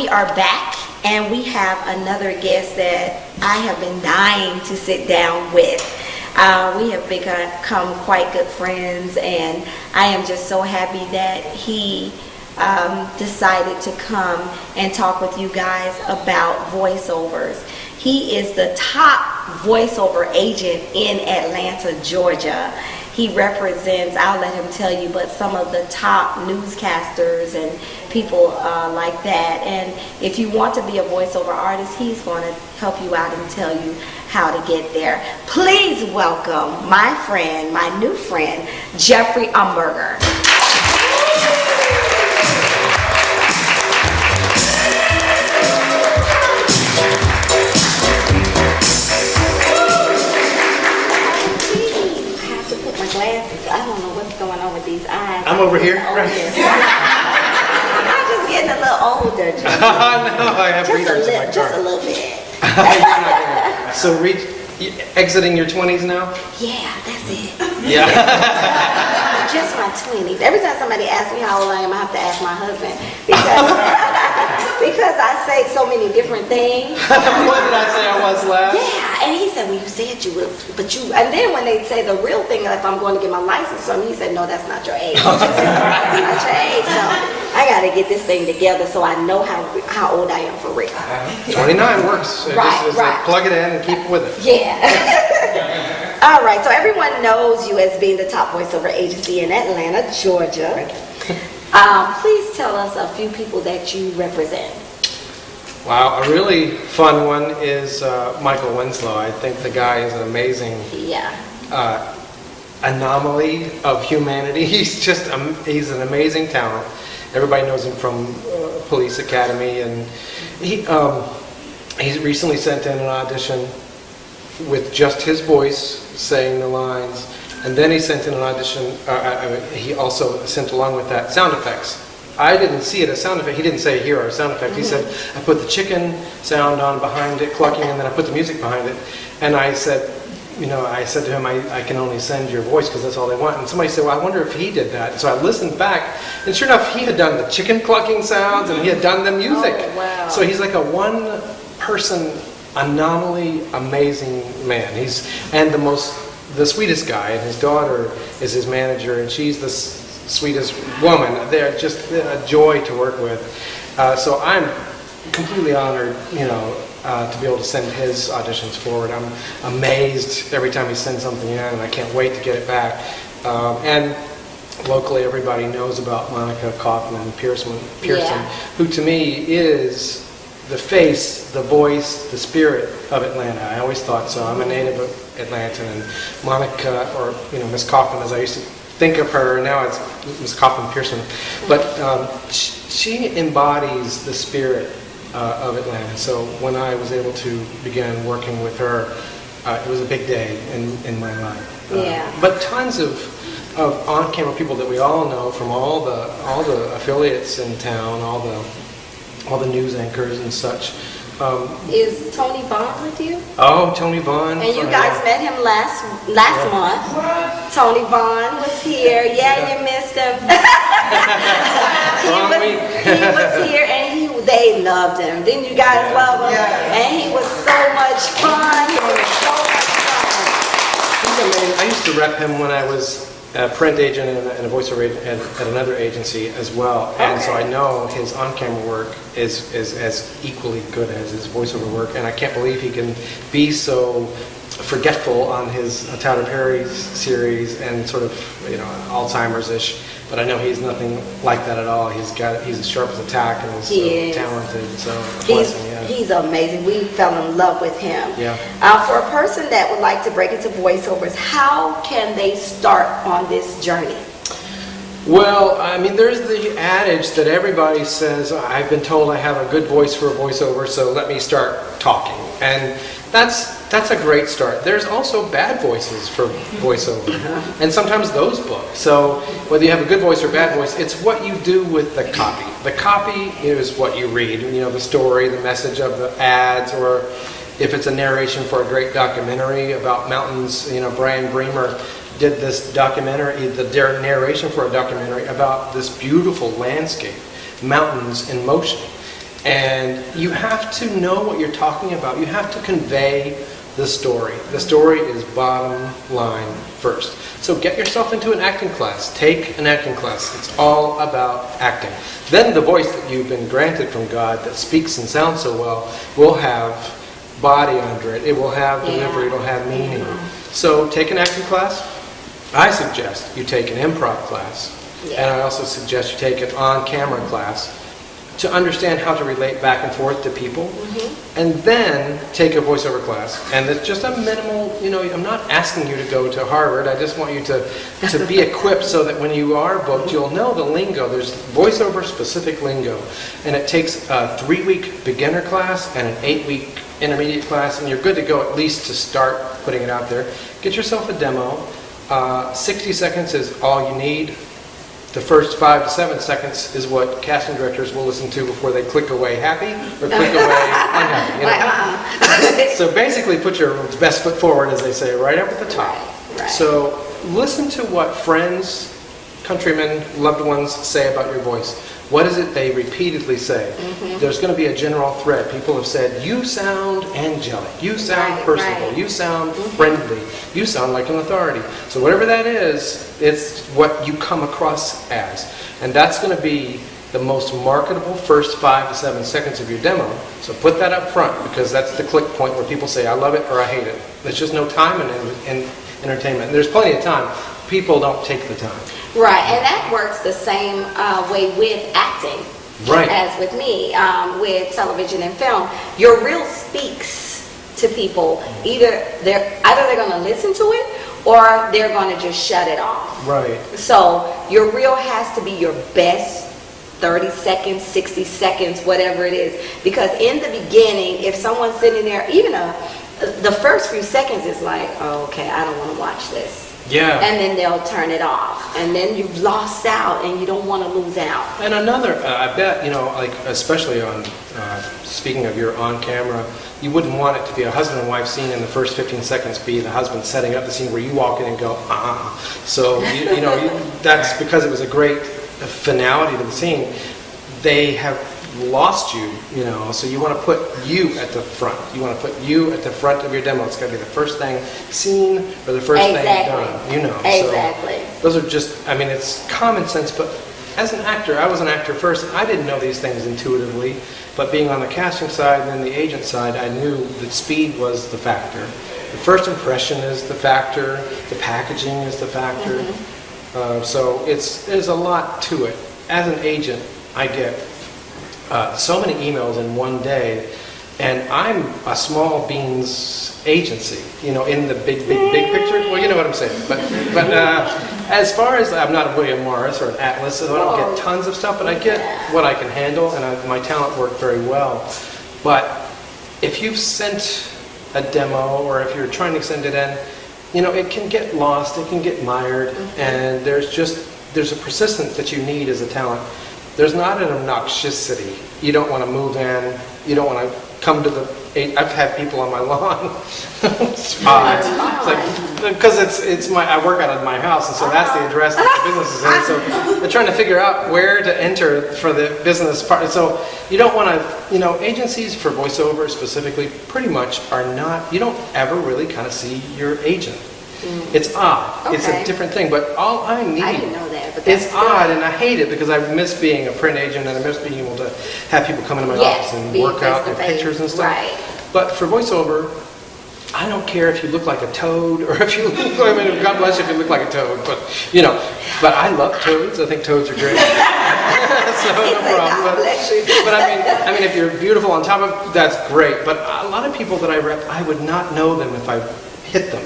are back, and we have another guest that I have been dying to sit down with. We have become quite good friends, and I am just so happy that he decided to come and talk with you guys about voiceovers. He is the top voiceover agent in Atlanta, Georgia. He represents, I'll let him tell you, but some of the top newscasters and people like that. And if you want to be a voiceover artist, he's going to help you out and tell you how to get there. Please welcome my friend, my new friend, Jeffrey Umberger. I don't know what's going on with these eyes. I'm over here. I'm just getting a little older. No, I have readers in my car. Just a little bit. So, exiting your 20s now? Yeah, that's it. Yeah. Just my 20s. Every time somebody asks me how old I am, I have to ask my husband because I say so many different things. What did I say I was last? Yeah, and he said, well, you said you was, but you, and then when they say the real thing, if I'm going to get my license from he said, no, that's not your age. That's not your age. So I got to get this thing together so I know how old I am for real. 29 works. Right. Plug it in and keep with it. Yeah. All right, so everyone knows you as being the top voiceover agency in Atlanta, Georgia. Please tell us a few people that you represent. Wow, a really fun one is Michael Winslow. I think the guy is an amazing anomaly of humanity. He's an amazing talent. Everybody knows him from Police Academy, and he recently sent in an audition with just his voice saying the lines, and then he sent in an audition. He also sent along with that sound effects. I didn't see it as sound effect. He didn't say here are sound effects. He said I put the chicken sound on behind it, clucking, and then I put the music behind it. And I said, I said to him, I can only send your voice because that's all they want. And somebody said, well, I wonder if he did that. And so I listened back, and sure enough, he had done the chicken clucking sounds, and he had done the music. Oh, wow. So he's like a one-person anomaly, amazing man. And the sweetest guy, and his daughter is his manager, and she's the sweetest woman. They're just a joy to work with. So I'm completely honored, to be able to send his auditions forward. I'm amazed every time he sends something in, and I can't wait to get it back. And locally, everybody knows about Monica Kaufman Pearson, who to me is the face, the voice, the spirit of Atlanta. I always thought so. I'm a native of Atlanta, and Monica, or Miss Kaufman, as I used to think of her, now it's Miss Kaufman Pearson. But she embodies the spirit of Atlanta. So when I was able to begin working with her, it was a big day in my life. But tons of on-camera people that we all know from all the affiliates in town, all the news anchors and such. Is Tony Vaughn with you? Oh, Tony Vaughn. And you guys met him last month. Tony Vaughn was here. Yeah, you missed him. he was here, and they loved him. Didn't you guys love him? Yeah. And he was so much fun. He's amazing. I used to rep him when I was a print agent and a voiceover agent at another agency as well, and so I know his on-camera work is as equally good as his voiceover work, and I can't believe he can be so forgetful on his Tyler Perry series and sort of Alzheimer's-ish, but I know he's nothing like that at all. He's as sharp as a tack, and he's so talented. So he's amazing. We fell in love with him. Yeah. For a person that would like to break into voiceovers, how can they start on this journey? Well, I mean, there's the adage that everybody says, I've been told I have a good voice for a voiceover, so let me start talking. And that's a great start. There's also bad voices for voiceover, and sometimes those book. So whether you have a good voice or bad voice, it's what you do with the copy. The copy is what you read, the story, the message of the ads, or if it's a narration for a great documentary about mountains, Brian Bremer did this documentary, the narration for a documentary about this beautiful landscape, mountains in motion. And you have to know what you're talking about. You have to convey the story. The story is bottom line first. So get yourself into an acting class. Take an acting class. It's all about acting. Then the voice that you've been granted from God that speaks and sounds so well will have body under it. It will have delivery. It will have meaning. So take an acting class. I suggest you take an improv class. And I also suggest you take an on-camera class to understand how to relate back and forth to people, and then take a voiceover class. And it's just a minimal, I'm not asking you to go to Harvard. I just want you to be equipped so that when you are booked, you'll know the lingo. There's voiceover specific lingo. And it takes a 3-week beginner class and an 8-week intermediate class, and you're good to go at least to start putting it out there. Get yourself a demo. 60 seconds is all you need. The first 5 to 7 seconds is what casting directors will listen to before they click away happy or click away unhappy. So basically put your best foot forward, as they say, right up at the top. Right. So listen to what friends, countrymen, loved ones say about your voice. What is it they repeatedly say? There's going to be a general thread. People have said, you sound angelic, you sound personable, you sound friendly, you sound like an authority. So whatever that is, it's what you come across as. And that's going to be the most marketable first 5 to 7 seconds of your demo. So put that up front, because that's the click point where people say, I love it or I hate it. There's just no time in entertainment. There's plenty of time. People don't take the time. Right, and that works the same way with acting, as with me, with television and film. Your reel speaks to people. Either they're going to listen to it, or they're going to just shut it off. Right. So your reel has to be your best 30 seconds, 60 seconds, whatever it is. Because in the beginning, if someone's sitting there, even the first few seconds is like, oh, okay, I don't want to watch this. Yeah. And then they'll turn it off. And then you've lost out, and you don't want to lose out. And another, I bet, like especially on, speaking of your on-camera, you wouldn't want it to be a husband and wife scene in the first 15 seconds be the husband setting up the scene where you walk in and go, So, that's because it was a great finality to the scene. They have lost you, so you want to put you at the front. You want to put you at the front of your demo. It's got to be the first thing seen or the first thing done, Exactly. So those are just, it's common sense, but as an actor, I was an actor first. I didn't know these things intuitively, but being on the casting side and then the agent side, I knew that speed was the factor. The first impression is the factor. The packaging is the factor. So there's a lot to it. As an agent, I get so many emails in one day, and I'm a small beans agency, in the big picture. Well, you know what I'm saying. But as far as, I'm not a William Morris or an Atlas, so I don't get tons of stuff, but I get what I can handle, and my talent worked very well. But if you've sent a demo, or if you're trying to send it in, it can get lost, it can get mired, and there's a persistence that you need as a talent. There's not an obnoxiousity. You don't want to move in. You don't want to come to I've had people on my lawn. It's odd. Because I work out of my house, and so that's the address that the business is in. So they're trying to figure out where to enter for the business part. So you don't want to, agencies for voiceover specifically pretty much are not, you don't ever really kind of see your agent. It's odd. Okay. It's a different thing, but all I need. I didn't know that, but that's odd, and I hate it because I miss being a print agent, and I miss being able to have people come into my office and work out their pictures and stuff. Right. But for voiceover, I don't care if you look like a toad or if you look. God bless you if you look like a toad, but But I love toads. I think toads are great. So no problem. But I mean, if you're beautiful on top of, that's great. But a lot of people that I rep, I would not know them if I hit them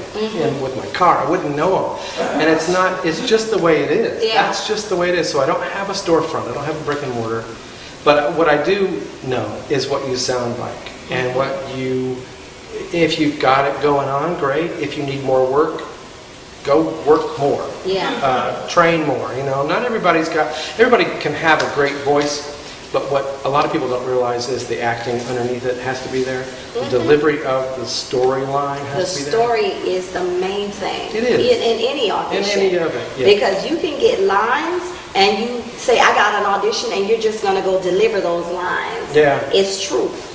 with my car. I wouldn't know them. And it's just the way it is. Yeah. That's just the way it is. So I don't have a storefront. I don't have a brick and mortar. But what I do know is what you sound like. And if you've got it going on, great. If you need more work, go work more. Yeah. Train more. Not everybody can have a great voice. But what a lot of people don't realize is the acting underneath it has to be there. The delivery of the storyline has to be there. The story is the main thing. It is. In any audition. In any of it, yeah. Because you can get lines, and you say, I got an audition, and you're just going to go deliver those lines. Yeah. It's truth.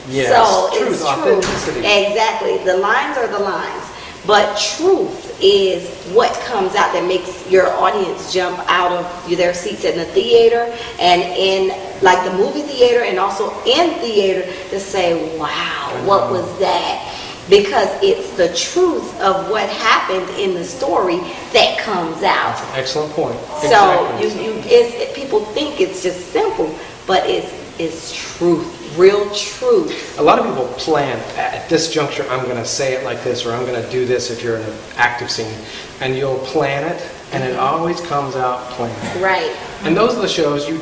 Yes. So Truth, it's authenticity. truth. Exactly. The lines are the lines. But truth is what comes out that makes your audience jump out of their seats in the theater and in like the movie theater and also in theater to say, wow, what was that? Because it's the truth of what happened in the story that comes out. That's an excellent point. So Exactly. people think it's just simple, but it's truth. Real truth. A lot of people plan, at this juncture, I'm going to say it like this, or I'm going to do this if you're in an active scene. And you'll plan it, and it always comes out planned. Right. And those are the shows you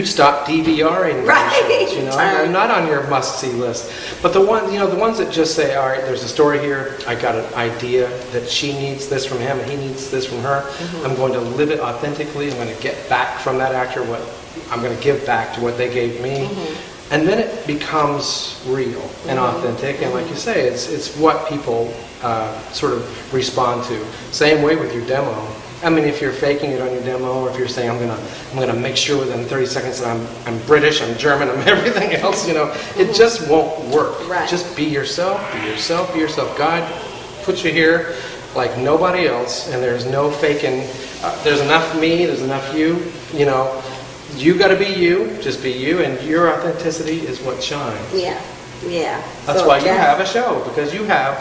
stop DVRing. Right. Shows, I'm not on your must-see list. But the ones that just say, all right, there's a story here, I got an idea that she needs this from him, and he needs this from her. I'm going to live it authentically. I'm going to get back from that actor what I'm going to give back to what they gave me. And then it becomes real and authentic, and like you say, it's what people sort of respond to. Same way with your demo. I mean, if you're faking it on your demo, or if you're saying I'm gonna make sure within 30 seconds that I'm British, I'm German, I'm everything else, it just won't work. Right. Just be yourself, be yourself, be yourself. God put you here like nobody else, and there's no faking. There's enough me, there's enough you. You got to be you, just be you, and your authenticity is what shines. Yeah. That's why you have a show, because you have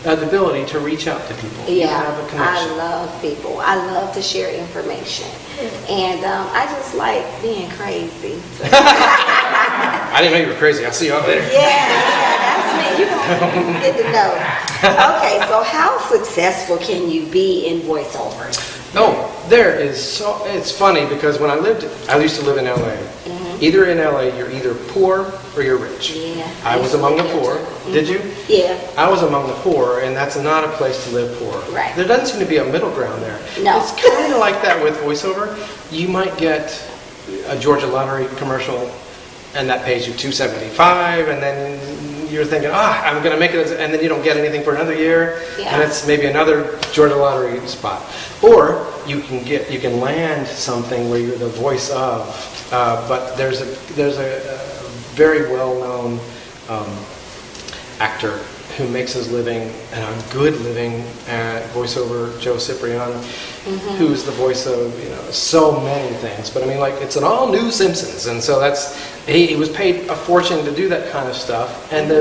the ability to reach out to people. Yeah, You have a connection. I love people. I love to share information. And I just like being crazy. I didn't know you were crazy. I'll see you out later. Yeah, that's me. You're going to get to know. Okay, so how successful can you be in voiceovers? No, it's funny because when I used to live in LA. Either in LA, you're either poor or you're rich. Yeah. I was among the poor. Did you? Yeah. I was among the poor, and that's not a place to live poor. Right. There doesn't seem to be a middle ground there. No. It's kind of like that with voiceover. You might get a Georgia Lottery commercial, and that pays you $275, and then you're thinking, I'm going to make it, and then you don't get anything for another year, and it's maybe another Georgia Lottery spot. Or you can land something where you're the voice of, but there's a very well-known actor who makes his living, and a good living, at voiceover, Joe Cipriano, who's the voice of so many things. But I mean, like, it's an all-new Simpsons, and so he was paid a fortune to do that kind of stuff. And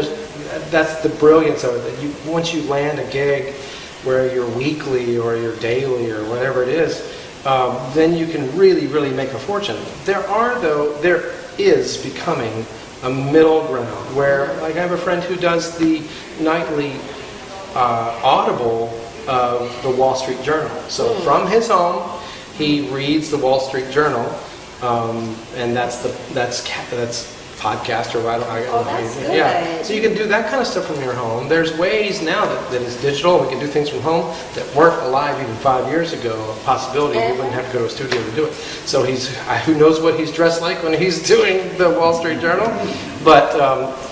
that's the brilliance of it. That once you land a gig where you're weekly or you're daily or whatever it is, then you can really, really make a fortune. There is becoming a middle ground where, like, I have a friend who does the nightly audible of the Wall Street Journal. So from his home, he reads the Wall Street Journal, and that's podcast, or I don't know. That's good. Yeah, so you can do that kind of stuff from your home. There's ways now that is digital, and we can do things from home that weren't alive even 5 years ago. A possibility we wouldn't have to go to a studio to do it. So who knows what he's dressed like when he's doing the Wall Street Journal, but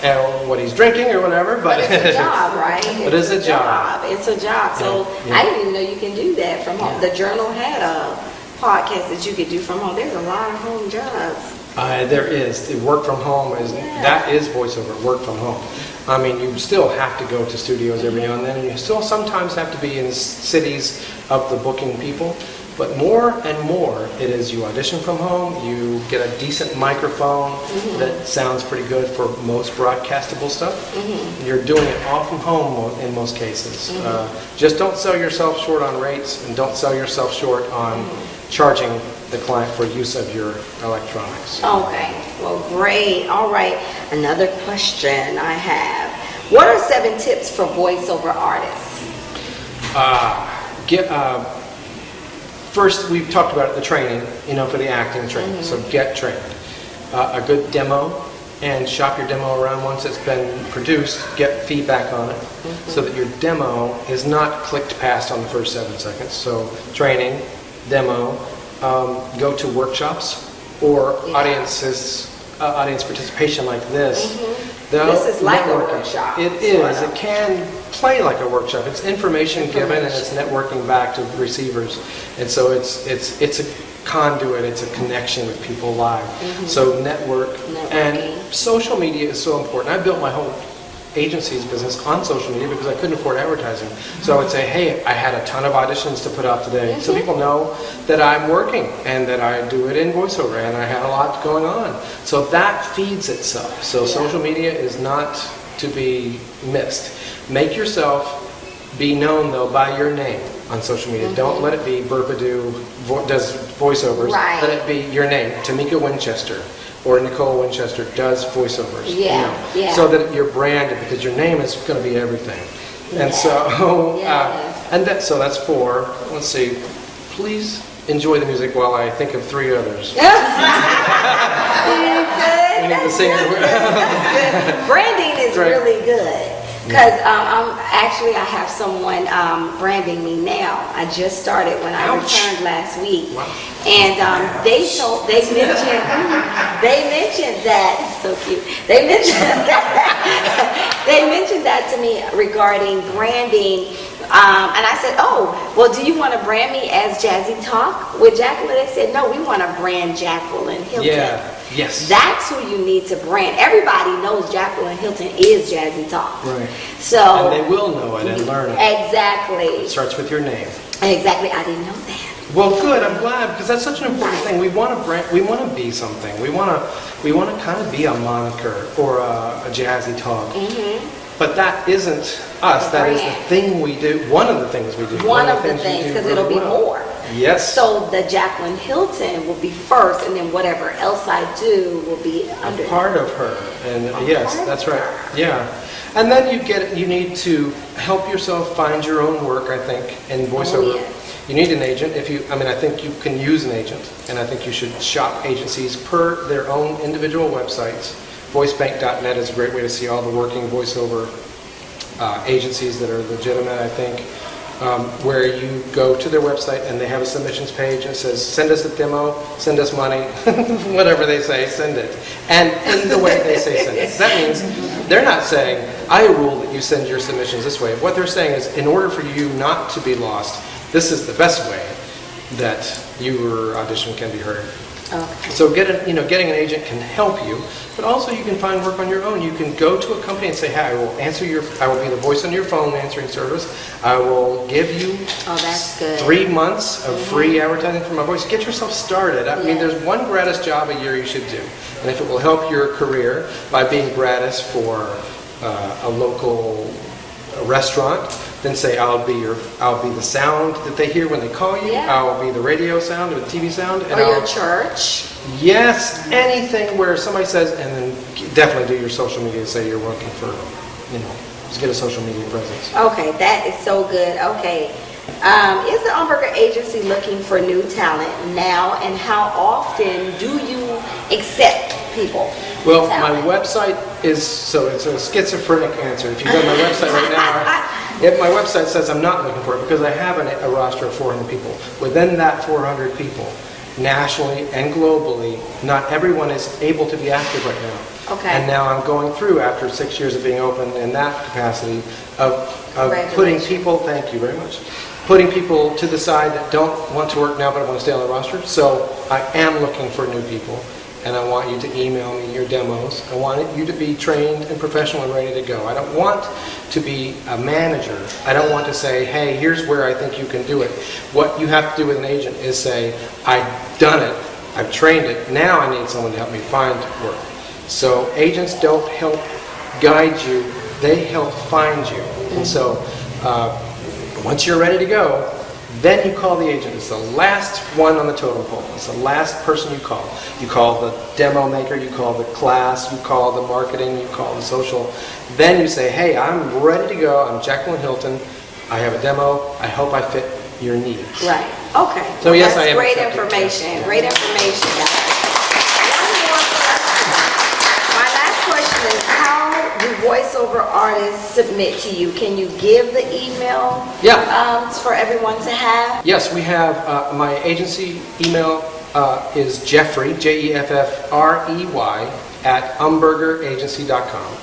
and what he's drinking or whatever. But it's a job, right? It's a job. It's a job. So I didn't even know you can do that from home. The Journal had a podcast that you could do from home. There's a lot of home jobs. There is. Work from home that is voiceover, work from home. I mean, you still have to go to studios every now and then, and you still sometimes have to be in cities of the booking people. But more and more, it is you audition from home, you get a decent microphone that sounds pretty good for most broadcastable stuff. You're doing it all from home in most cases. Just don't sell yourself short on rates, and don't sell yourself short on charging the client for use of your electronics. Okay, well, great. All right, another question I have. What are 7 tips for voiceover artists? First, we've talked about the training, for the acting training. So get trained. A good demo, and shop your demo around once it's been produced. Get feedback on it, so that your demo is not clicked past on the first 7 seconds. So training, demo, go to workshops or audience participation like this. This is like a workshop. It is. It can play like a workshop. It's information given, and it's networking back to receivers. And so it's a conduit. It's a connection with people live. So network and social media is so important. I built my whole agency's business on social media because I couldn't afford advertising. So I would say, hey, I had a ton of auditions to put out today. So people know that I'm working and that I do it in voiceover and I had a lot going on. So that feeds itself. So social media is not to be missed. Make yourself be known, though, by your name on social media. Don't let it be Burpadu does voiceovers. Right. Let it be your name, Tamika Winchester. Or Nicole Winchester does voiceovers. So that you're branded, because your name is going to be everything. And so, so that's 4. Let's see. Please enjoy the music while I think of 3 others. We need the singer. Branding is really good. Because I have someone branding me now. I just started when I returned last week, and they mentioned that so cute. They mentioned that to me regarding branding, and I said, "Oh, well, do you want to brand me as Jazzy Talk with Jacqueline?" They said, "No, we want to brand Jacqueline Hilton." Yeah. Yes. That's who you need to brand. Everybody knows Jacqueline Hilton is Jazzy Talk. Right. So and they will know it and learn it. Exactly. It starts with your name. Exactly. I didn't know that. Well, good. I'm glad, because that's such an important thing. We want to brand. We want to be something. We want to kind of be a moniker or a Jazzy Talk. But that isn't us. That is the thing we do. One of the things we do. One of the things, because it'll be more. Yes. So the Jacqueline Hilton will be first, and then whatever else I do will be under a part of her. And yes, that's right. Yeah. And then you need to help yourself find your own work, I think, in voiceover. You need an agent. I think you can use an agent, and I think you should shop agencies per their own individual websites. Voicebank.net is a great way to see all the working voiceover agencies that are legitimate, I think. Where you go to their website and they have a submissions page and it says, send us a demo, send us money, whatever they say, send it. And in the way they say send it. That means they're not saying, I rule that you send your submissions this way. What they're saying is, in order for you not to be lost, this is the best way that your audition can be heard. Okay. So getting an agent can help you, but also you can find work on your own. You can go to a company and say, hey, I will be the voice on your phone answering service. I will give you 3 months of free advertising for my voice. Get yourself started. I mean, there's one gratis job a year you should do. And if it will help your career by being gratis for a local restaurant, then say, I'll be the sound that they hear when they call you. I'll be the radio sound or the TV sound. And your church. Yes, anything where somebody says, and then definitely do your social media and say you're working for, just get a social media presence. Okay, that is so good. Okay. Is the Umberger agency looking for new talent now, and how often do you accept people? Well, my website it's a schizophrenic answer. If you go to my website right now, my website says I'm not looking for it because I have a roster of 400 people. Within that 400 people, nationally and globally, not everyone is able to be active right now. Okay. And now I'm going through, after 6 years of being open in that capacity, of putting people, thank you very much, putting people to the side that don't want to work now but want to stay on the roster. So I am looking for new people. And I want you to email me your demos. I want you to be trained and professional and ready to go. I don't want to be a manager. I don't want to say, hey, here's where I think you can do it. What you have to do with an agent is say, I've done it, I've trained it, now I need someone to help me find work. So agents don't help guide you, they help find you. And so once you're ready to go, then you call the agent. It's the last one on the totem pole. It's the last person you call. You call the demo maker, you call the class, you call the marketing, you call the social. Then you say, hey, I'm ready to go. I'm Jacqueline Hilton. I have a demo. I hope I fit your needs. Right. Okay. So yes, I am. Great information. Great information, guys. My last question is, how do voiceover artists submit to you? Can you give the email for everyone to have? Yes, we have my agency email is Jeffrey, Jeffrey, @umbergeragency.com.